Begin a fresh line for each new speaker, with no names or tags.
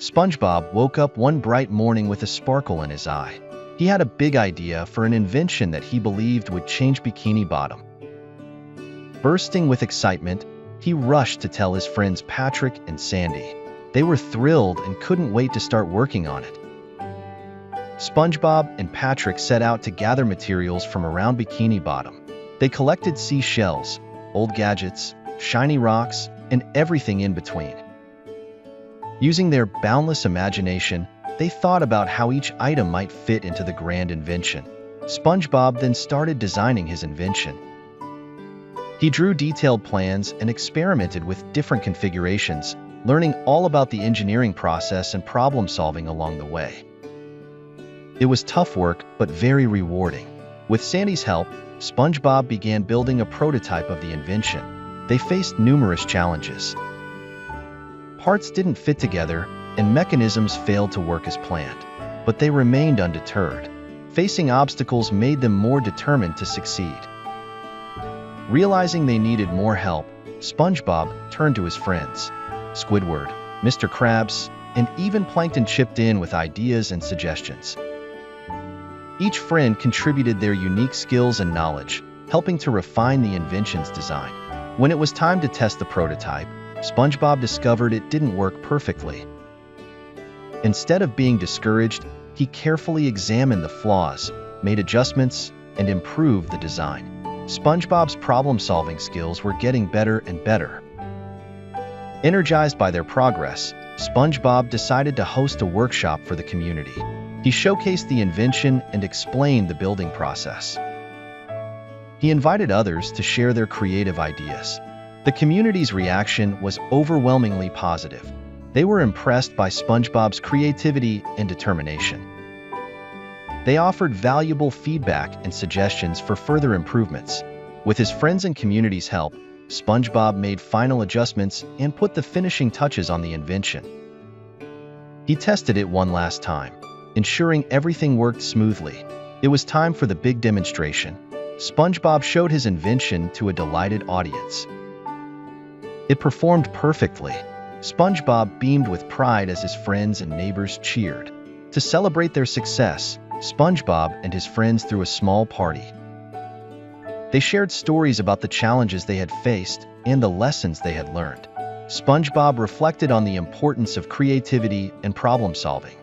SpongeBob woke up one bright morning with a sparkle in his eye. He had a big idea for an invention that he believed would change Bikini Bottom. Bursting with excitement, he rushed to tell his friends Patrick and Sandy. They were thrilled and couldn't wait to start working on it. SpongeBob and Patrick set out to gather materials from around Bikini Bottom. They collected seashells, old gadgets, shiny rocks, and everything in between. Using their boundless imagination, they thought about how each item might fit into the grand invention. SpongeBob then started designing his invention. He drew detailed plans and experimented with different configurations, learning all about the engineering process and problem-solving along the way. It was tough work, but very rewarding. With Sandy's help, SpongeBob began building a prototype of the invention. They faced numerous challenges. Parts didn't fit together, and mechanisms failed to work as planned. But they remained undeterred. Facing obstacles made them more determined to succeed. Realizing they needed more help, SpongeBob turned to his friends. Squidward, Mr. Krabs, and even Plankton chipped in with ideas and suggestions. Each friend contributed their unique skills and knowledge, helping to refine the invention's design. When it was time to test the prototype, SpongeBob discovered it didn't work perfectly. Instead of being discouraged, he carefully examined the flaws, made adjustments, and improved the design. SpongeBob's problem-solving skills were getting better and better. Energized by their progress, SpongeBob decided to host a workshop for the community. He showcased the invention and explained the building process. He invited others to share their creative ideas. The community's reaction was overwhelmingly positive. They were impressed by SpongeBob's creativity and determination. They offered valuable feedback and suggestions for further improvements. With his friends and community's help, SpongeBob made final adjustments and put the finishing touches on the invention. He tested it one last time, ensuring everything worked smoothly. It was time for the big demonstration. SpongeBob showed his invention to a delighted audience. It performed perfectly. SpongeBob beamed with pride as his friends and neighbors cheered. To celebrate their success, SpongeBob and his friends threw a small party. They shared stories about the challenges they had faced and the lessons they had learned. SpongeBob reflected on the importance of creativity and problem-solving.